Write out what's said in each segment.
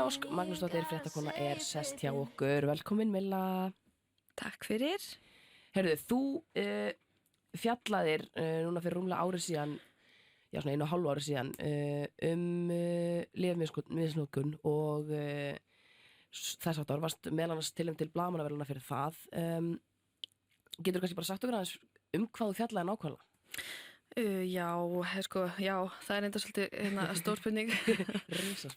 Milla Ósk Magnúsdóttir, fréttakona, sest hjá okkur. Velkomin, Milla. Takk fyrir. Heyrðu, þú fjallaðir núna fyrir rúmlega ári síðan, já svona 1,5 ári síðan, lyfjamisnotkun og þess aftur varst meðal annars tilnefnd til blaðamannaverðlauna fyrir það. Getur kannski bara sagt okkur aðeins hvað þú fjallaði nákvæmlega? Já, já, það enda svolítið stór spurning.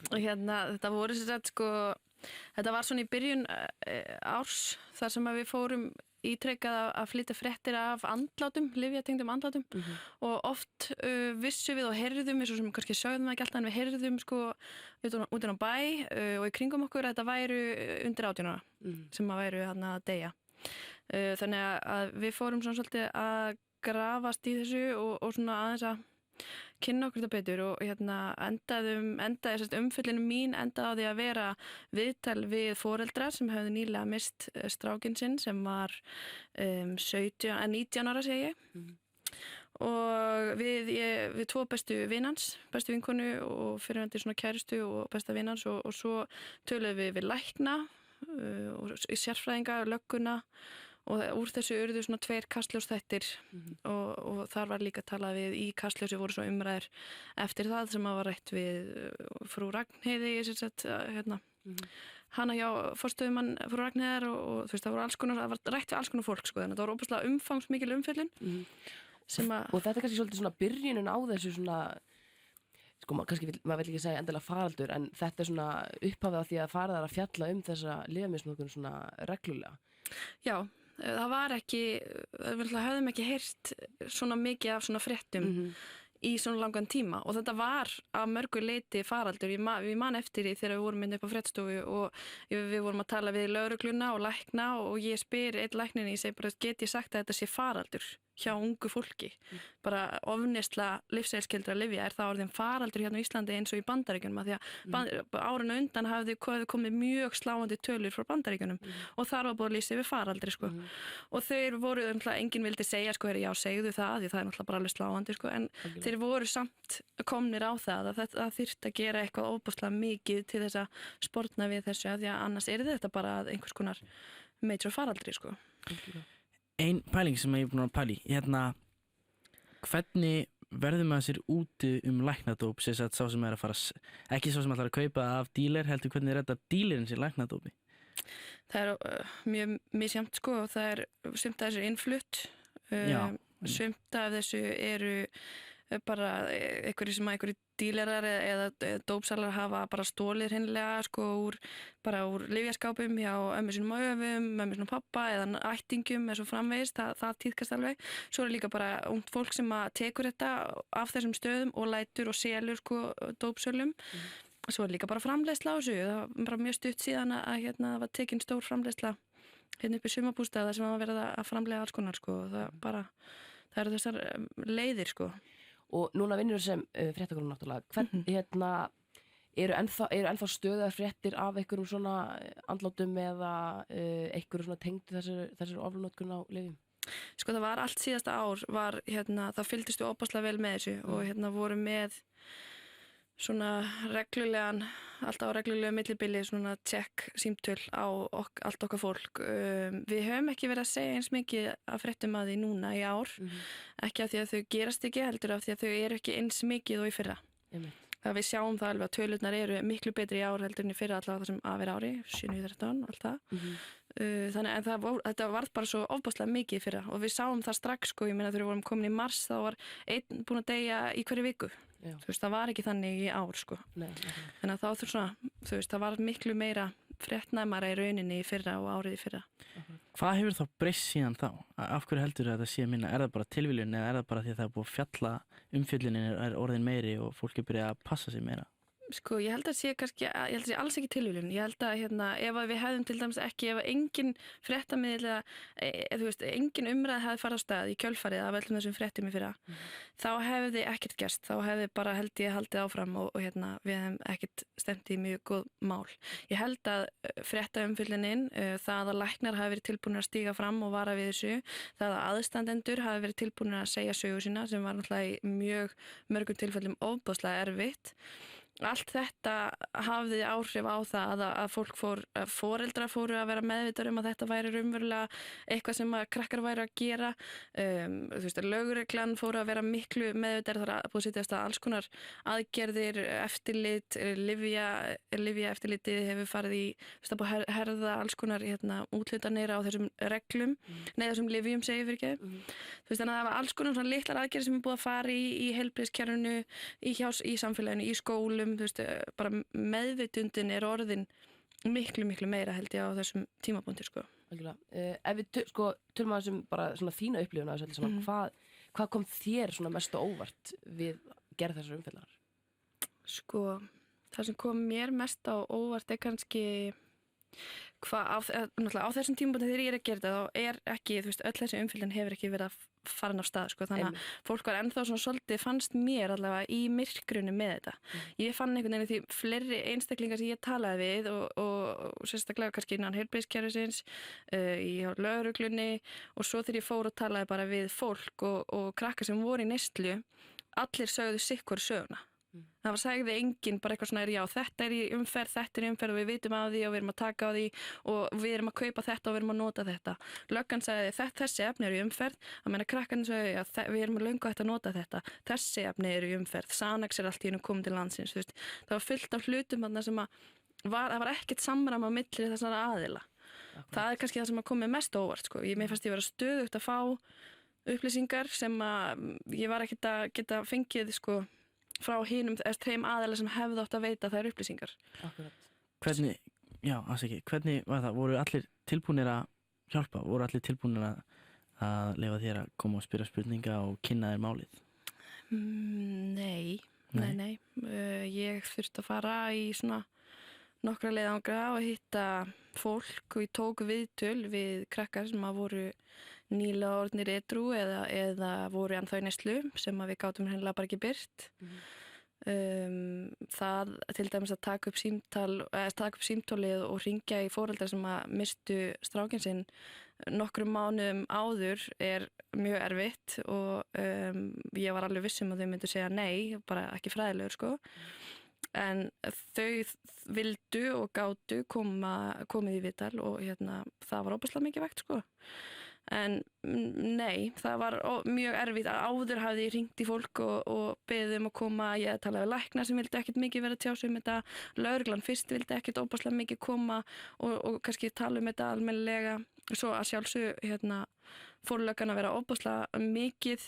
Og þetta voru þetta var svona í byrjun árs þar sem að við fórum ítrekkað að flytja fréttir af andlátum, lyfjatengdum andlátum og oft vissum við og heyrðum, eins og sem kannski sögðum ekki alltaf, en við heyrðum út á bæ og í kringum okkur að þetta væru undir 18 ára sem að væru að deyja. Þannig að við fórum svona svolítið að grafast í þessu og svona aðeins að kynna okkur þetta betur og endaði umfyllinu mín endaði á því að vera viðtal við foreldra sem hefðu nýlega mist strákinn sinn sem var 19 ára segi ég. Og við 2 bestu vinkonu og fyrirvændi svona kærustu og besta vinans og svo töluðum við lækna og sérfræðinga og lögguna og úr þessu urðu svona 2 kastljósþættir og þar var líka talað við í kastljósi voru svo umræður eftir það sem að var rætt við frú Ragnheiði hana hjá forstöðumann frú Ragnheiðar og þú veist það var rætt við alls konar fólk sko, þannig að það var óbúslega umfangsmikil umfjöllun og þetta er kannski svolítið svona byrjunin á þessu svona sko, maður vil ekki segja endilega faraldur en þetta er svona upphafið af því að farið að fjalla þessa lyfjamisnotkun svona reglulega. Já, það var ekki, við höfðum ekki heyrt svona mikið af svona fréttum í svona langan tíma og þetta var að mörgu leiti faraldur. Við man eftir því þegar við vorum inn upp á fréttastofu og við vorum að tala við lögregluna og lækna og ég spyr einn læknin ég segi bara, get ég sagt að þetta sé faraldur hjá ungu fólki, bara ofneysla lyfseðilsskyldra lyfja það orðin faraldur hérna á Íslandi eins og í Bandaríkjunum af því að árinu undan hafði komið mjög sláandi tölur frá Bandaríkjunum og þar var búið að lýsa yfir faraldri sko. Og þeir voru, enginn vildi segja sko, já segðu það, því það er náttúrulega bara alveg sláandi sko, en þeir voru samt komnir á það að það þyrfti að gera eitthvað óbúslega mikið til þess að sportna við þessu af því að annars þetta bara einhvers konar major faraldri sko. Ein pæling sem ég er búin að pæli, hvernig verður maður sér úti læknadóp, sá sem er að fara, ekki sá sem ætlar að kaupa af díler, heldur hvernig er þetta dílerinn sér læknadópi? Það mjög misjafnt sko, það sumt af þessu innflutt, sumt af þessu eru bara einhverju dílerar eða dópsalar hafa bara stólið hreinlega sko úr lyfjaskápum hjá ömmu sínum og öfum, ömmu sínum pappa eða ættingum eða svo framvegis, það tíðkast alveg. Svo líka bara ungt fólk sem að tekur þetta af þessum stöðum og lætur og selur sko dópsölum. Svo líka bara framleiðsla á þessu, það var bara mjög stutt síðan að það var tekin stór framleiðsla upp í sumarbústaða sem var verið að framleiða alls konar sko, það eru þessar leiðir sko. Og núna vinnur sem fréttakona náttúrulega, eru ennþá stöðar fréttir af einhverjum svona andlátum eða einhverjum svona tengdu þessari ofnotkun á lyfjum? Sko það var allt síðasta ár, það fylgdist við óbáslega vel með þessu og voru með svona alltaf á reglulegu millibili svona check símtöl á allt okkar fólk. Við höfum ekki verið að segja eins mikið að fréttum að því núna í ár, ekki af því að þau gerast ekki, heldur af því að þau eru ekki eins mikið og í fyrra. Það við sjáum það alveg að tölurnar eru miklu betri í ár heldur en í fyrra allavega það sem að vera ári, 7-13, allt það. Þannig en þetta varð bara svo ofbáslega mikið í fyrra og við sáum það strax sko, ég meina þegar við vorum komin í mars þá var einn búin að deyja í hverju viku. Þú veist, það var ekki þannig í ár sko. Þannig að þá það var miklu meira fréttnæmara í rauninni í fyrra og árið í fyrra. Hvað hefur þá breyst síðan þá? Af hverju heldur þetta sé minna? Er það bara tilviljun eða er það bara því að það er búið að fjalla umfjöllunin er orðin meiri og fólk er byrjað að passa sig meira? Sko, ég held að sé alls ekki tilviljun. Ég held að ef við hefðum til dæmis ekki, ef engin fréttamiðl eða þú veist, engin umræð hefði farið á stað í kjölfarið af öllum þessum fréttum í fyrra, þá hefði ekkert gerst. Þá hefði bara held ég haldið áfram og við hefðum ekkert stemt í mjög góð mál. Ég held að fréttaumfjöllunin, það að læknar hafi verið tilbúnir að stíga fram og vara við þessu, það að aðstandendur hafi verið tilbúnir að segja sögu sína sem var náttúrulega í mjög mörgum tilfellum ofboðslega erfitt. allt þetta hafði áhrif á það að foreldrar fóru að vera meðvitaðir að þetta væri raunverulega eitthvað sem að krakkar væri að gera. Þú veist, lögreglan fóru að vera miklu meðvitaðir, þar að búið að setjast að alls konar aðgerðir, eftirlit, lyfja eftirlitið hefur farið í, þú veist, að búið að herða alls konar úthlutanir á þessum reglum, þessum lyfjum segir fyrir ekki. Þú veist, þannig að það var alls konar svona litlar aðgerðir sem er búið að fara í heilbrigðiskerfinu, í samfélaginu, í skólum. Þú veist, bara meðvitundin er orðin miklu meira held ég á þessum tímapunkti sko. Ef við tölum að þessum bara svona þína upplifun að þessu hvað kom þér svona mest óvart við gerð þessar umfjallanar? Sko, það sem kom mér mest á óvart er kannski náttúrulega á þessum tímapunkti þegar ég er að gera þetta þá er ekki, þú veist, öll þessi umfjöllun hefur ekki verið að farin af stað, sko, þannig að fólk var ennþá svona svolítið, fannst mér allavega í myrkrunu með þetta. Ég fann einhvern veginn því fleiri einstaklingar sem ég talaði við og sérstaklega kannski innan heilbrigðiskerfisins, í lögreglunni og svo þegar ég fór og talaði bara við fólk og krakkar sem voru í neyslu, allir sögðu sitt hvora söguna. Það sagði enginn bara eitthvað svona já, þetta er í umferð og við vitum af því og við erum að taka á því og við erum að kaupa þetta og við erum að nota þetta. Löggan sagði þessi efni eru í umferð, að meina krakkarnir sagði að við erum að löngu hægt að nota þetta, þessi efni eru í umferð, Xanax er allt í einu komið til landsins, þú veist. Það var fullt af hlutum þarna sem það var ekkert samræmi á milli þessara aðila. Það er kannski það sem komið mest óvart, sko. Mér fannst ég vera stöðugt að fá upplýsingar sem ég var ekkert að geta fengið, sko, frá þeim aðeila sem hefðu átt að veita þær upplýsingar. Akkurat. Hvernig var það? Voru allir tilbúnir að hjálpa? Voru allir tilbúnir að leyfa þér að koma og spyrja spurninga og kynna þér málið? Nei. Ég þurfti að fara í svona nokkra leiðangra og hitta fólk og ég tók viðtöl við krakkar sem voru nýlega orðnir edrú eða voru ennþá í neyslu sem við gátum hreinlega bara ekki birt. Það til dæmis að taka upp símtólið og hringja í foreldra sem mistu strákinn sinn nokkrum mánuðum áður er mjög erfitt og ég var alveg viss að þau myndu segja nei, bara ekki fræðilegur, sko. En þau vildu og gátu komið í viðtal og það var óbærslega mikið vegt, sko. En nei, það var mjög erfitt. Áður hafði ég hringt í fólk og beðið að koma. Ég talaði við lækna sem vildi ekkert mikið vera að tjá sig þetta. Lögreglan fyrst vildi ekkert óbærslega mikið koma og kannski tala þetta almennilega. Svo að sjálfsögðu fór löggan að vera óbærslega mikið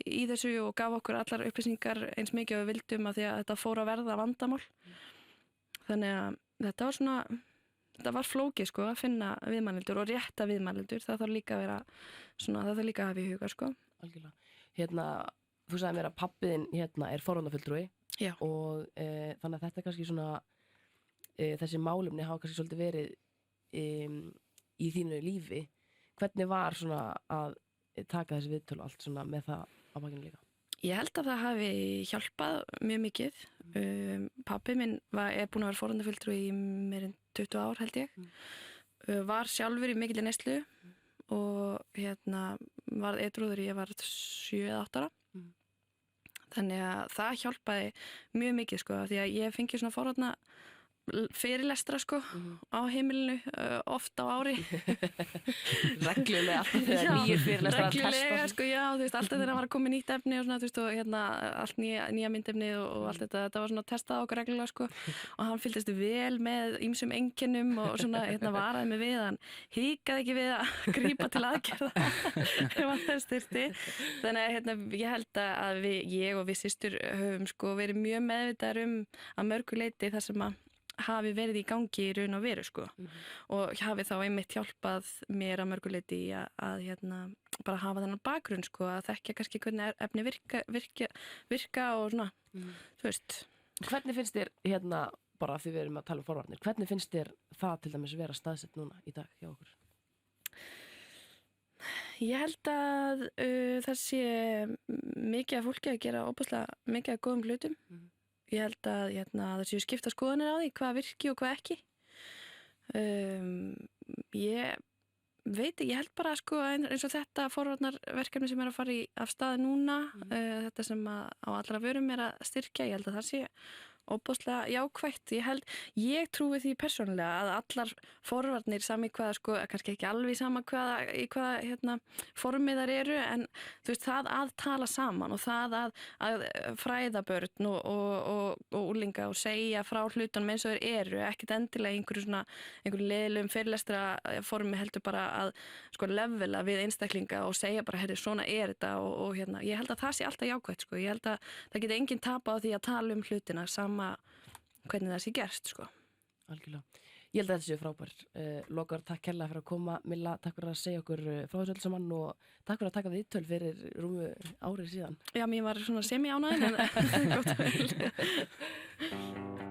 í þessu og gaf okkur allar upplýsingar eins mikið og við vildum að því að þetta fór að verða vandamál. Þannig að þetta var flókið, sko, að finna viðmælendur og rétta viðmælendur. Það þarf líka að vera svona, það þarf líka að hafa í huga, sko. Algjörlega. Þú sagði mér að pabbiðinn er forráðafulltrúi og þannig að þetta kannski svona þessi málefni hafa kannski svolítið verið í þínu lífi. Hvernig var svona að taka þessi viðtöl og allt svona með það á bakinu líka? Ég held að það hafi hjálpað mjög mikið. Pabbi minn er búinn að vera forráðafulltrúi í meir en 20 ár, held ég. Var sjálfur í mikilli neyslu og var edrúður ég var 7-8 ára. Þannig að það hjálpaði mjög mikið, sko, því að ég fengi svona forráðna fyrirlestra, sko, á heimilinu oft á ári. Reglulega alltaf þegar nýjir fyrirlestrar að testa. Reglulega, sko, já, þú veist, alltaf þegar það var að koma nýtt efni og svona, þú veist, og allt nýja myndefni og allt þetta var svona testað okkur reglulega, sko, og hann fylgdist vel með ýmsum einkennum og svona, varaði mig við, hann hikaði ekki við að grípa til aðgerða ef hann þess þyrfti. Þannig að ég held að ég og við systur höfum, sko, verið mjög meðvitaðar að mörgu leyti þar sem að hafi verið í gangi í raun og veru, sko, og hafi þá einmitt hjálpað mér að mörguleiti í að bara hafa þennan bakgrunn, sko, að þekkja kannski hvernig efni virka og svona, þú veist. Hvernig finnst þér, bara því við erum að tala forvarnir, hvernig finnst þér það til dæmis vera staðsett núna í dag hjá okkur? Ég held að það sé mikið af fólki að gera óbúslega mikið af góðum hlutum. Ég held að það séu skipta skoðanir á því hvað virki og hvað ekki. Ég veit ekki, ég held bara, sko, eins og þetta forvarnarverkefni sem að fara af stað núna, þetta sem á allra vörum að styrkja, ég held að það sé óbúslega jákvætt. Ég trúi því persónulega að allar forvarnir sami hvaða, sko, kannski ekki alveg sama í hvaða formi þar eru, en þú veist, það að tala saman og það að fræða börn og úlinga og segja frá hlutunum eins og þeir eru, ekkert endilega einhverju leiðilegum fyrirlestra formi, heldur bara að sko levela við einstaklinga og segja bara, herri, svona er þetta og ég held að það sé alltaf jákvætt, sko. Ég held að það geti enginn tapa á því að tala um hlutina sama hvernig það sé gerst, sko. Algjörlega. Ég held að þetta séu frábær. Lokar, takk kærlega fyrir að koma. Milla, takk fyrir að segja okkur frá þessu öll saman og takk fyrir að taka viðtöl fyrir rúmu árið síðan. Já, mér var svona semi-ánægð, en gott að